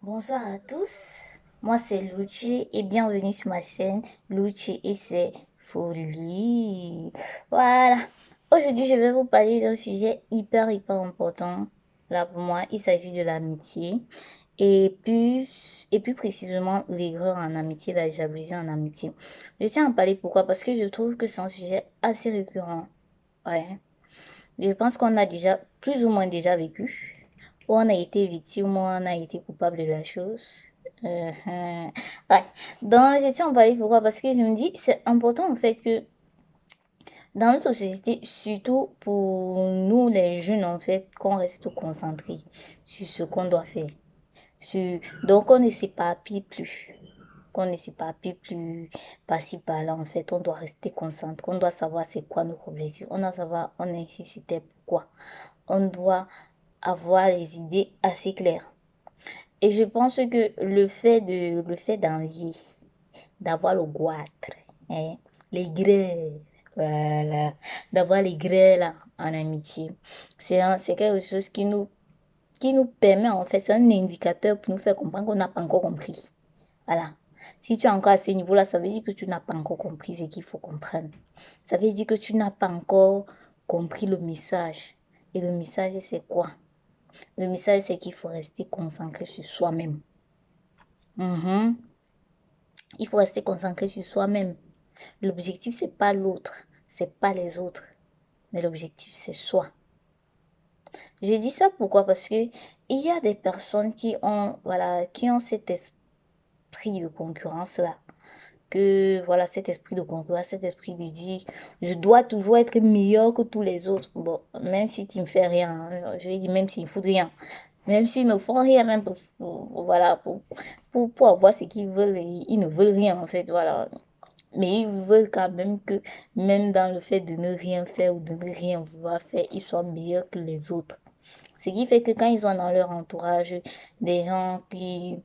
Bonsoir à tous, moi c'est Luchi et bienvenue sur ma chaîne Luchi et c'est folie. Voilà, aujourd'hui je vais vous parler d'un sujet hyper important. Là pour moi, il s'agit de l'amitié et plus précisément l'erreur en amitié, la jalousie en amitié. Je tiens à en parler pourquoi? Parce que je trouve que c'est un sujet assez récurrent. Ouais. Je pense qu'on a déjà plus ou moins déjà vécu, ou on a été victime, ou on a été coupable de la chose. Ouais. Donc, je tiens à en parler pourquoi? Parce que je me dis, c'est important en fait que dans notre société, surtout pour nous les jeunes en fait, qu'on reste concentré sur ce qu'on doit faire. Donc, on ne s'éparpille plus. Qu'on ne s'éparpille plus par-ci par-là en fait. On doit rester concentré. On doit savoir c'est quoi notre objectif. On doit savoir on est ici sur terre pourquoi. On doit avoir les idées assez claires. Et je pense que le fait d'envier, d'avoir le goitre, hein, les grès, voilà, d'avoir les grès là en amitié, c'est quelque chose qui nous permet en fait, c'est un indicateur pour nous faire comprendre qu'on n'a pas encore compris. Voilà. Si tu es encore à ce niveau-là, ça veut dire que tu n'as pas encore compris ce qu'il faut comprendre. Ça veut dire que tu n'as pas encore compris le message. Et le message, c'est quoi? Le message, c'est qu'il faut rester concentré sur soi-même. Mhm. Il faut rester concentré sur soi-même. L'objectif, c'est pas l'autre, c'est pas les autres, mais l'objectif, c'est soi. J'ai dit ça pourquoi? Parce que il y a des personnes qui ont cet esprit de concurrence là. Que voilà, cet esprit de concurrence, cet esprit de dire je dois toujours être meilleur que tous les autres. Bon, même si tu ne fais rien, je vais dire même s'ils ne foutent rien, même s'ils ne font rien, même voilà, pour avoir ce qu'ils veulent, ils ne veulent rien en fait, voilà. Mais ils veulent quand même que, même dans le fait de ne rien faire ou de ne rien vouloir faire, ils soient meilleurs que les autres. Ce qui fait que quand ils ont dans leur entourage des gens qui,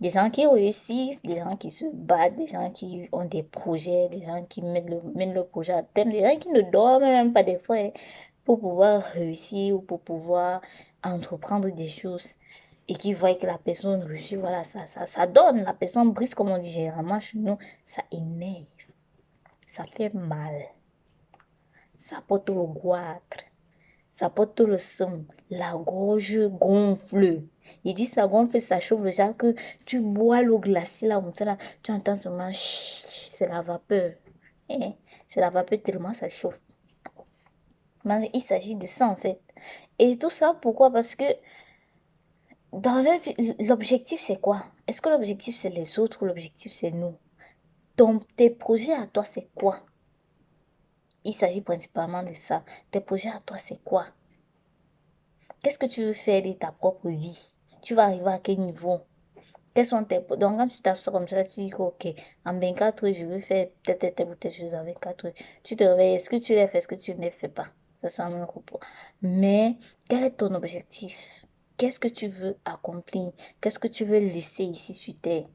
des gens qui réussissent, des gens qui se battent, des gens qui ont des projets, des gens qui mènent le projet à terme, des gens qui ne dorment même pas des fois pour pouvoir réussir ou pour pouvoir entreprendre des choses et qui voient que la personne réussit, voilà, ça donne, la personne brise, comme on dit généralement chez nous, ça énerve, ça fait mal, ça porte le goitre. Ça porte le sang, la gorge gonfle. Il dit ça gonfle, ça chauffe déjà que tu bois l'eau glacée là, comme ça, là, tu entends seulement c'est la vapeur. Hein. C'est la vapeur tellement ça chauffe. Mais il s'agit de ça en fait. Et tout ça, pourquoi? Parce que dans la vie, l'objectif c'est quoi? Est-ce que l'objectif c'est les autres ou l'objectif c'est nous? Tes projets à toi c'est quoi? Il s'agit principalement de ça. Tes projets à toi c'est quoi? Qu'est-ce que tu veux faire de ta propre vie? Tu vas arriver à quel niveau? Quels sont tes... Donc, quand tu t'assois comme ça, tu dis que, ok, en 24 heures, je veux faire peut-être telle ou telle chose en 24 heures. Tu te réveilles, est-ce que tu les fais, est-ce que tu ne les fais pas? Ça, c'est un autre propos. Mais, quel est ton objectif? Qu'est-ce que tu veux accomplir? Qu'est-ce que tu veux laisser ici sur Terre?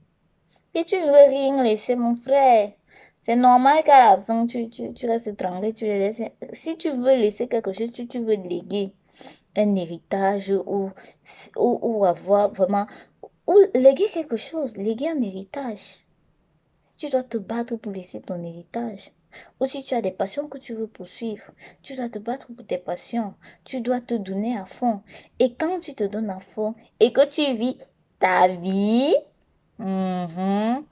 Et tu ne veux rien laisser, mon frère. C'est normal qu'à la fin, tu restes tranquille, tu les laisses. Si tu veux laisser quelque chose, tu veux léguer un héritage ou avoir vraiment, ou léguer quelque chose, léguer un héritage. Si tu dois te battre pour laisser ton héritage, ou si tu as des passions que tu veux poursuivre, tu dois te battre pour tes passions, tu dois te donner à fond. Et quand tu te donnes à fond et que tu vis ta vie, mhm,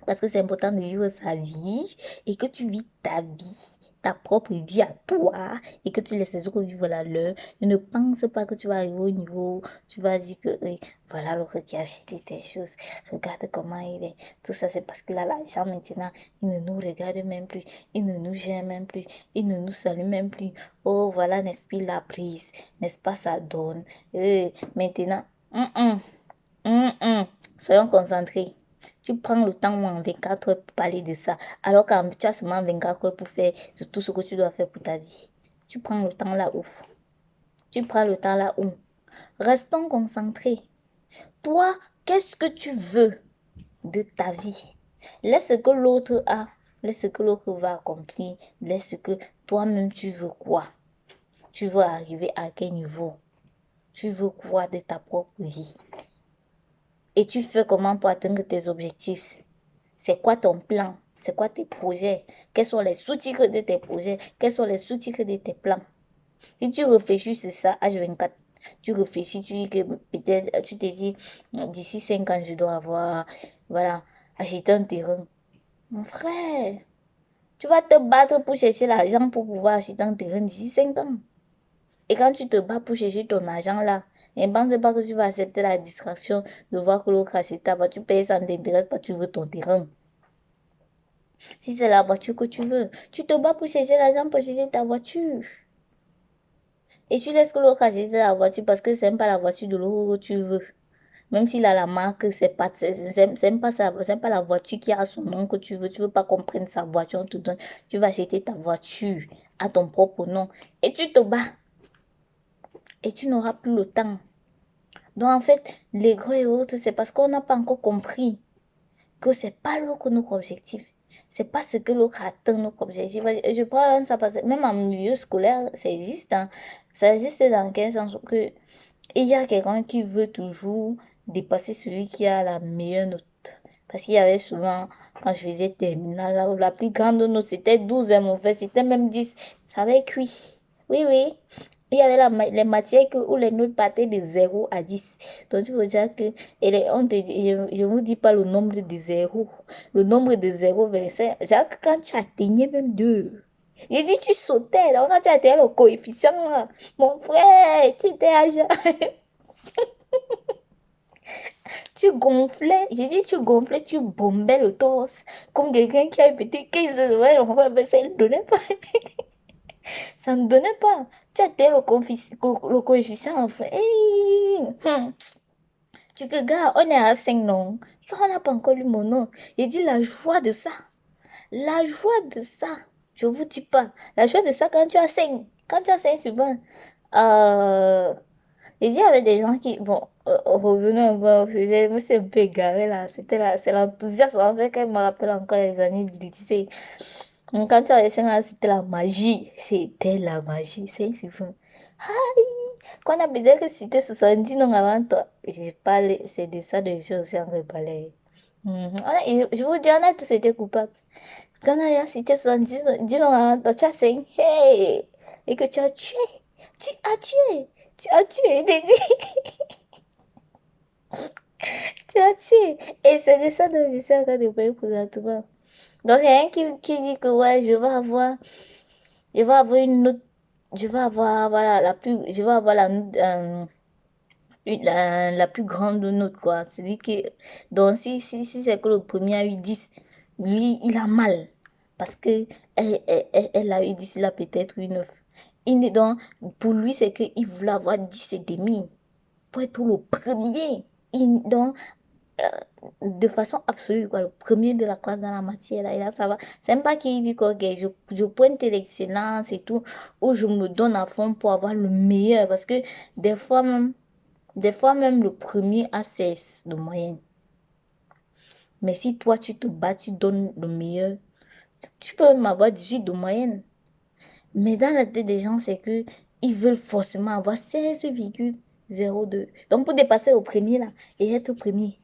parce que c'est important de vivre sa vie et que tu vis ta vie, ta propre vie à toi et que tu laisses les autres vivre la leur. Ne pense pas que tu vas arriver au niveau, tu vas dire que voilà l'autre qui a acheté tes choses, regarde comment il est. Tout ça, c'est parce qu'il a l'argent maintenant. Il ne nous regarde même plus, il ne nous gère même plus, il ne nous salue même plus. Oh, voilà, n'est-ce pas la prise, n'est-ce pas ça donne. Maintenant, soyons concentrés. Tu prends le temps en 24 heures pour parler de ça, alors que tu as seulement 24 heures pour faire tout ce que tu dois faire pour ta vie. Tu prends le temps là où? Tu prends le temps là où? Restons concentrés. Toi, qu'est-ce que tu veux de ta vie? Laisse ce que l'autre a, laisse ce que l'autre va accomplir, laisse ce que toi-même tu veux quoi? Tu veux arriver à quel niveau? Tu veux quoi de ta propre vie? Et tu fais comment pour atteindre tes objectifs? C'est quoi ton plan? C'est quoi tes projets? Quels sont les sous-titres de tes projets? Quels sont les sous-titres de tes plans? Si tu réfléchis sur ça, H24, tu réfléchis, tu dis que peut-être, tu te dis, d'ici 5 ans, je dois avoir, voilà, acheté un terrain. Mon frère, tu vas te battre pour chercher l'argent pour pouvoir acheter un terrain d'ici 5 ans. Et quand tu te bats pour chercher ton argent là, ne pense pas que tu vas accepter la distraction de voir que l'autre achète ta voiture, paye, ça ne t'intéresse pas, tu veux ton terrain. Si c'est la voiture que tu veux, tu te bats pour chercher l'argent pour chercher ta voiture. Et tu laisses que l'autre achète la voiture parce que c'est pas la voiture de l'autre que tu veux. Même s'il a la marque, c'est pas la voiture qui a son nom que tu veux. Tu veux pas qu'on prenne sa voiture, on te donne. Tu vas acheter ta voiture à ton propre nom. Et tu te bats. Et tu n'auras plus le temps. Donc en fait, les gros et autres, c'est parce qu'on n'a pas encore compris que c'est pas l'autre notre objectif. C'est pas ce que l'autre atteint notre objectif. Je prends ça parce que même en milieu scolaire, ça existe. Hein. Ça existe dans quel sens que il y a quelqu'un qui veut toujours dépasser celui qui a la meilleure note. Parce qu'il y avait souvent, quand je faisais terminale, la plus grande note, c'était 12, hein, mon frère, c'était même 10. Ça avait cuit. Oui, oui. Il y avait les matières où les notes partaient de 0 à 10. Donc, il faut dire que, je ne vous dis pas le nombre de zéros. Le nombre de 0, 25. Jacques, quand tu atteignais même 2, j'ai dit, tu sautais. Donc, quand tu atteignais le coefficient, là, mon frère, tu étais à tu gonflais. J'ai dit, tu gonflais, tu bombais le torse. Comme quelqu'un qui a pété 15 ouais, on va, mais ça ne donnait pas. Ça ne donnait pas. Tu atteins le coefficient, enfin. Hey, tu que gars, on est à 5 non. On n'a pas encore lu mon nom. J'ai dit la joie de ça. La joie de ça. Je vous dis pas. La joie de ça quand tu as 5. Quand tu as 5 sur 20. J'ai dit, il y avait des gens qui, bon, revenons un peu, je me suis un peu égarée là, c'est l'enthousiasme, en fait, quand je me rappelle encore les années du lycée. Donc, quand tu avais 5 ans, c'était la magie, c'est suffisant. Aïe, quand on a besoin que c'était 70 non avant toi, j'ai parlé, c'est de ça de choses aussi en reparler. Je vous dis, on a tous été coupables. Quand on a cité 70 dis non avant toi, tu as 5, hey, et que tu as tué, tu as tué. Tu as tué, Dédé. Tu as tué. Et c'est de ça dont je suis en train de parler présentement. Donc, il y a un qui dit que ouais, je vais avoir une note, je vais avoir, voilà, je vais avoir la note, la plus grande note, quoi. Celui qui, donc, si c'est que le premier a eu 10, lui, il a mal. Parce que elle a eu 10, il a peut-être eu 9. Donc, pour lui, c'est qu'il voulait avoir 10 et demi. Pour être le premier. Donc, de façon absolue, quoi, le premier de la classe dans la matière, là, et là, ça va. C'est même pas qu'il dit que okay, je pointe l'excellence et tout, ou je me donne à fond pour avoir le meilleur, parce que des fois même, le premier a 16 de moyenne. Mais si toi, tu te bats, tu donnes le meilleur, tu peux même avoir 18 de moyenne. Mais dans la tête des gens, c'est que ils veulent forcément avoir 16,02. Donc, pour dépasser au premier, là, et être premier.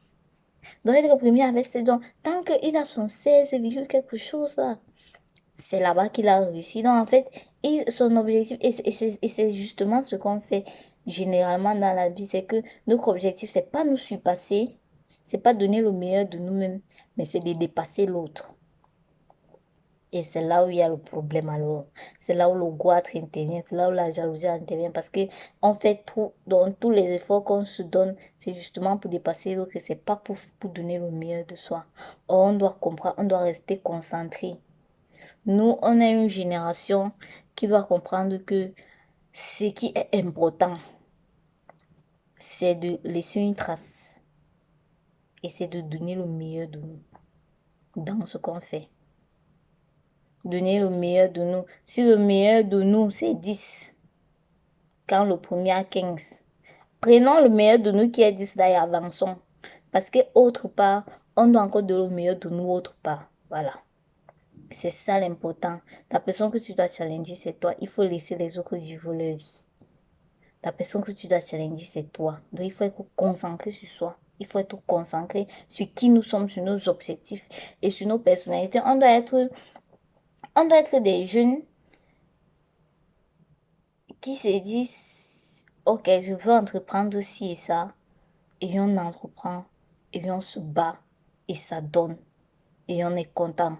Donc, être premier avec ses dons, tant qu'il a son 16, quelque chose là, c'est là-bas qu'il a réussi. Donc, en fait, son objectif, et c'est justement ce qu'on fait généralement dans la vie, c'est que notre objectif, c'est pas nous surpasser, c'est pas donner le meilleur de nous-mêmes, mais c'est de dépasser l'autre. Et c'est là où il y a le problème alors. C'est là où le goitre intervient, c'est là où la jalousie intervient. Parce que on fait tout, dans tous les efforts qu'on se donne, c'est justement pour dépasser l'autre, c'est pas pour donner le meilleur de soi. Or, on doit comprendre, on doit rester concentré. Nous, on est une génération qui va comprendre que ce qui est important, c'est de laisser une trace. Et c'est de donner le meilleur de nous dans ce qu'on fait. Donner le meilleur de nous. Si le meilleur de nous, c'est 10, quand le premier a 15, prenons le meilleur de nous qui est 10 là et avançons. Parce que autre part, on doit encore donner le meilleur de nous autre part. Voilà. C'est ça l'important. La personne que tu dois challenger, c'est toi. Il faut laisser les autres vivre leur vie. La personne que tu dois challenger, c'est toi. Donc, il faut être concentré sur soi. Il faut être concentré sur qui nous sommes, sur nos objectifs et sur nos personnalités. On doit être des jeunes qui se disent, ok, je veux entreprendre ci et ça, et on entreprend, et on se bat, et ça donne, et on est content.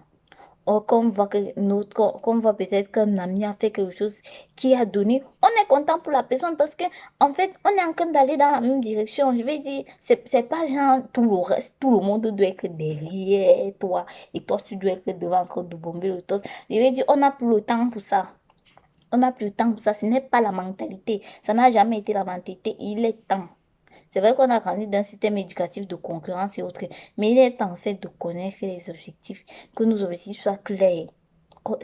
Or, quand on voit que quand on voit peut-être qu'un ami a fait quelque chose qui a donné, on est content pour la personne parce que, en fait, on est en train d'aller dans la même direction. Je vais dire, c'est pas genre tout le reste, tout le monde doit être derrière toi et toi, tu dois être devant encore de bomber le torse. Je vais dire, on n'a plus le temps pour ça. On n'a plus le temps pour ça. Ce n'est pas la mentalité. Ça n'a jamais été la mentalité. Il est temps. C'est vrai qu'on a grandi dans un système éducatif de concurrence et autres, mais il est temps en fait de connaître les objectifs, que nos objectifs soient clairs,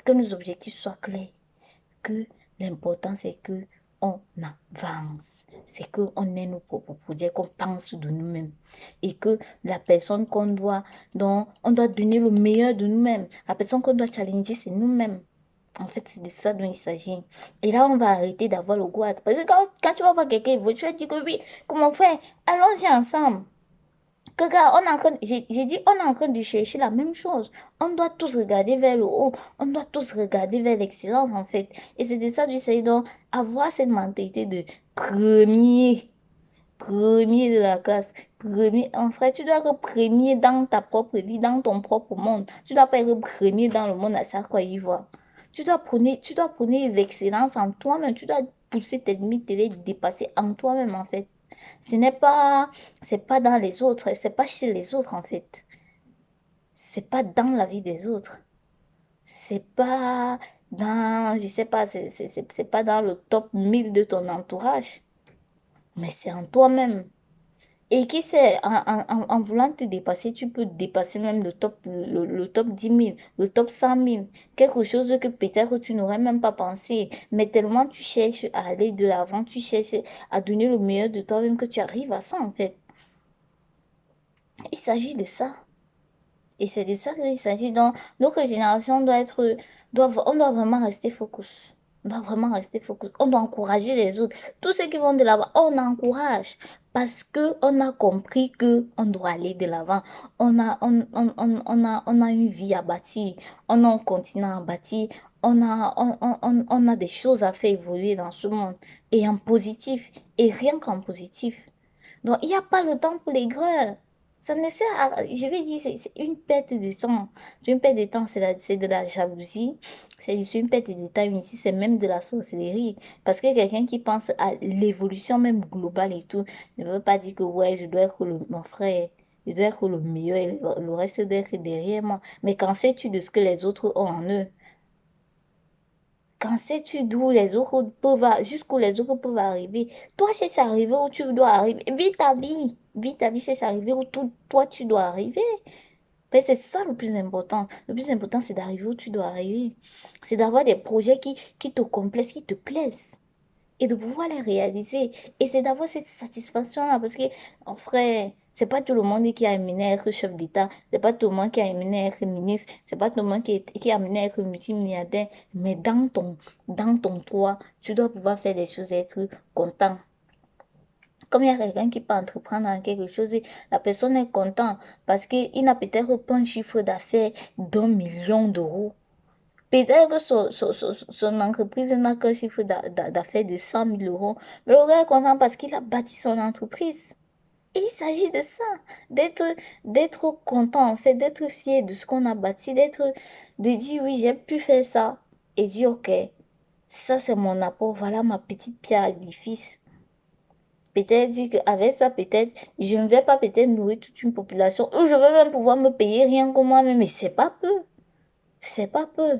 que nos objectifs soient clairs, que l'important c'est que on avance, c'est qu'on ait nos propres projets, qu'on pense de nous-mêmes et que la personne dont on doit donner le meilleur de nous-mêmes, la personne qu'on doit challenger, c'est nous-mêmes. En fait, c'est de ça dont il s'agit. Et là, on va arrêter d'avoir le goût. Parce que quand tu vas voir quelqu'un, tu vas dire que oui, comment faire? Allons-y ensemble. Que gars, j'ai dit, on est en train de chercher la même chose. On doit tous regarder vers le haut. On doit tous regarder vers l'excellence, en fait. Et c'est de ça dont il s'agit. Donc, avoir cette mentalité de premier, premier de la classe. Premier, en fait, tu dois être premier dans ta propre vie, dans ton propre monde. Tu dois pas être premier dans le monde à ça quoi y voir. Tu dois prôner l'excellence en toi-même. Tu dois pousser tes limites et les dépasser en toi-même, en fait. Ce n'est pas, c'est pas dans les autres, c'est pas chez les autres, en fait. C'est pas dans la vie des autres. C'est pas dans, je sais pas, c'est pas dans le top 1000 de ton entourage. Mais c'est en toi-même. Et qui sait, en voulant te dépasser, tu peux dépasser même le top 10 000, le top 100 000. Quelque chose que peut-être tu n'aurais même pas pensé. Mais tellement tu cherches à aller de l'avant, tu cherches à donner le meilleur de toi-même que tu arrives à ça, en fait. Il s'agit de ça. Et c'est de ça qu'il s'agit. Donc, notre génération on doit vraiment rester focus. On doit vraiment rester focus. On doit encourager les autres. Tous ceux qui vont de l'avant, on encourage. Parce que on a compris que on doit aller de l'avant. On a une vie à bâtir. On a un continent à bâtir. On a des choses à faire évoluer dans ce monde. Et en positif. Et rien qu'en positif. Donc, il n'y a pas le temps pour les greurs. Ça ne sert à, je vais dire, c'est une perte de temps. C'est une perte de temps, c'est de la jalousie. C'est une perte de temps ici, c'est même de la sorcellerie. Parce que quelqu'un qui pense à l'évolution même globale et tout, ne veut pas dire que ouais, je dois être mon frère, je dois être le meilleur et le reste doit être derrière moi. Mais qu'en sais-tu de ce que les autres ont en eux? Quand sais-tu d'où les autres peuvent, jusqu'où les autres peuvent arriver? Toi, c'est arriver où tu dois arriver. Vis ta vie. Vis ta vie, c'est arriver où toi, tu dois arriver. Mais c'est ça le plus important. Le plus important, c'est d'arriver où tu dois arriver. C'est d'avoir des projets qui te complaisent, qui te plaisent et de pouvoir les réaliser. Et c'est d'avoir cette satisfaction-là parce que, en vrai, c'est pas tout le monde qui a amené à être chef d'État, c'est pas tout le monde qui a amené à être ministre, c'est pas tout le monde qui a amené à être multimilliardaire, mais dans ton toit, tu dois pouvoir faire des choses et être content. Comme il y a quelqu'un qui peut entreprendre dans quelque chose, la personne est contente parce qu'il n'a peut-être pas un chiffre d'affaires d'1 million d'euros. Peut-être que son entreprise n'a qu'un chiffre d'affaires de 100 000 euros. Mais le gars est content parce qu'il a bâti son entreprise. Et il s'agit de ça, d'être, d'être content en fait, d'être fier de ce qu'on a bâti, de dire oui, j'ai pu faire ça. Et dire ok, ça c'est mon apport, voilà ma petite pierre à l'édifice. Peut-être dire qu'avec ça, peut-être, je ne vais pas peut-être nourrir toute une population, ou je vais même pouvoir me payer rien que moi-même, mais c'est pas peu. C'est pas peu.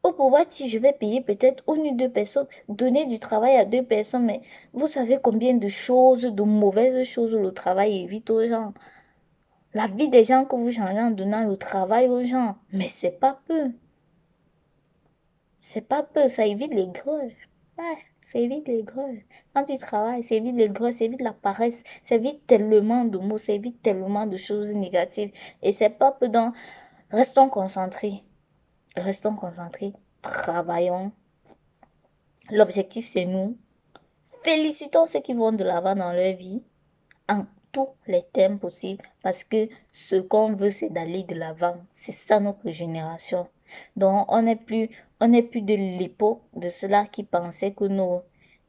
Au pouvoir, si je vais payer peut-être une ou deux personnes, donner du travail à deux personnes, mais vous savez combien de choses, de mauvaises choses le travail évite aux gens. La vie des gens que vous changez en donnant le travail aux gens, mais c'est pas peu. C'est pas peu, ça évite les grèves. Ouais, ça évite les grèves. Quand tu travailles, ça évite les grèves, ça évite la paresse, ça évite tellement de mots, ça évite tellement de choses négatives. Et c'est pas peu donc, restons concentrés. Restons concentrés. Travaillons. L'objectif, c'est nous. Félicitons ceux qui vont de l'avant dans leur vie. en tous les thèmes possibles parce que ce qu'on veut, c'est d'aller de l'avant. C'est ça notre génération. Donc, on n'est plus de l'époque de ceux-là qui pensaient que non,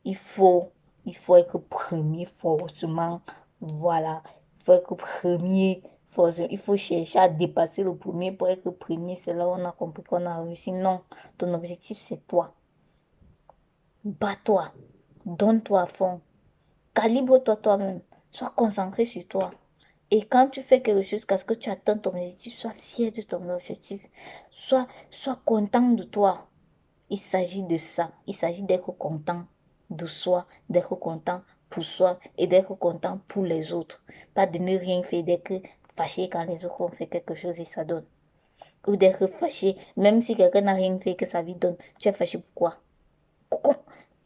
il faut, il faut être premier forcément. Voilà, il faut être premier forcément. Il faut chercher à dépasser le premier pour être premier. C'est là où on a compris qu'on a réussi. Non, ton objectif, c'est toi. Bats-toi, donne-toi à fond, calibre-toi toi-même, sois concentré sur toi. Et quand tu fais quelque chose, parce que tu atteins ton objectif, sois fier de ton objectif. Sois content de toi. Il s'agit de ça. Il s'agit d'être content de soi, d'être content pour soi et d'être content pour les autres. Pas de ne rien faire, d'être fâché quand les autres ont fait quelque chose et ça donne. Ou d'être fâché, même si quelqu'un n'a rien fait que sa vie donne. Tu es fâché pourquoi?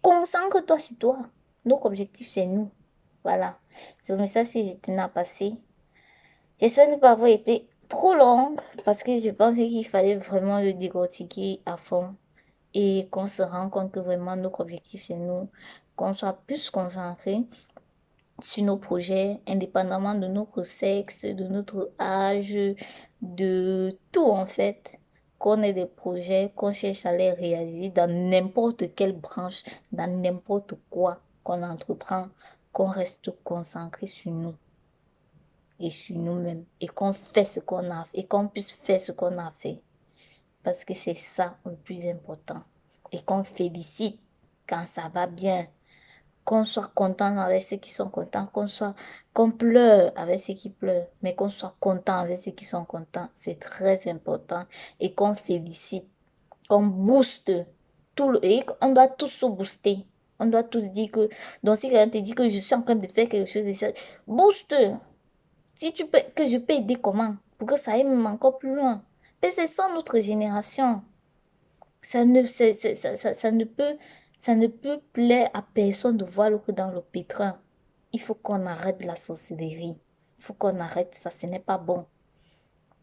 Concentre-toi sur toi. Notre objectif, c'est nous. Voilà. C'est le message que je tenais à passer. J'espère ne pas avoir été trop longue parce que je pensais qu'il fallait vraiment le décortiquer à fond et qu'on se rende compte que vraiment notre objectif, c'est nous. Qu'on soit plus concentré sur nos projets, indépendamment de notre sexe, de notre âge, de tout en fait. Qu'on ait des projets, qu'on cherche à les réaliser dans n'importe quelle branche, dans n'importe quoi qu'on entreprend, qu'on reste concentré sur nous et sur nous-mêmes et qu'on fait ce qu'on a fait et qu'on puisse faire ce qu'on a fait. Parce que c'est ça le plus important. Et qu'on félicite quand ça va bien, qu'on soit content avec ceux qui sont contents, qu'on pleure avec ceux qui pleurent, mais qu'on soit content avec ceux qui sont contents. C'est très important. Et qu'on félicite, qu'on booste et on doit tous se booster. On doit tous dire que, donc si quelqu'un te dit que je suis en train de faire quelque chose, booste. Si tu peux, que je peux aider comment? Pour que ça aille même encore plus loin. Mais c'est ça notre génération. Ça ne, ça ne peut plaire à personne de voir l'autre dans le pétrin. Il faut qu'on arrête la sorcellerie. Il faut qu'on arrête ça. Ce n'est pas bon.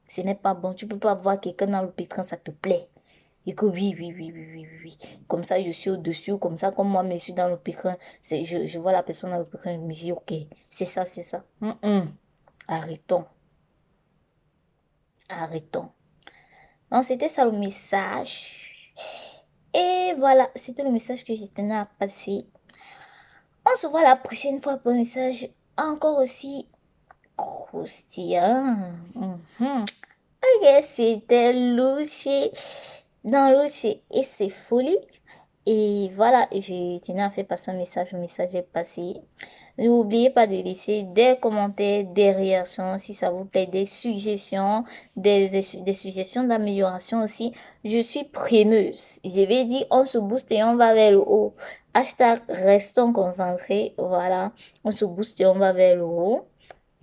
Ce n'est pas bon. Tu ne peux pas voir quelqu'un dans le pétrin, ça te plaît. Et que oui, oui, oui, oui, oui, oui, oui. Comme ça, je suis au-dessus. Comme ça, comme moi, je suis dans le pétrin. Je vois la personne dans le pétrin. Je me dis, ok, c'est ça, c'est ça. Arrêtons. Arrêtons. Donc, c'était ça le message. Et voilà, c'était le message que je tenais à passer. On se voit la prochaine fois pour un message encore aussi croustillant. Ok, c'était Lucie dans Lucie et ses folies. Et voilà, je tenais à faire passer un message. Le message est passé. N'oubliez pas de laisser des commentaires, des réactions si ça vous plaît, des suggestions, des suggestions d'amélioration aussi. Je suis preneuse. Je vais dire, on se booste et on va vers le haut. Hashtag restons concentrés. Voilà, on se booste et on va vers le haut.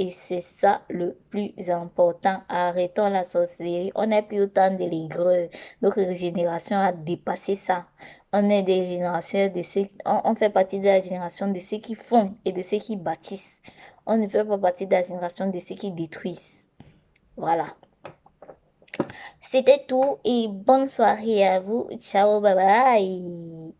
Et c'est ça le plus important. Arrêtons la sorcellerie. On n'est plus autant de l'aigreur. Notre génération a dépassé ça. On est des générations de ceux, on fait partie de la génération de ceux qui font et de ceux qui bâtissent. On ne fait pas partie de la génération de ceux qui détruisent. Voilà. C'était tout et bonne soirée à vous. Ciao, bye bye.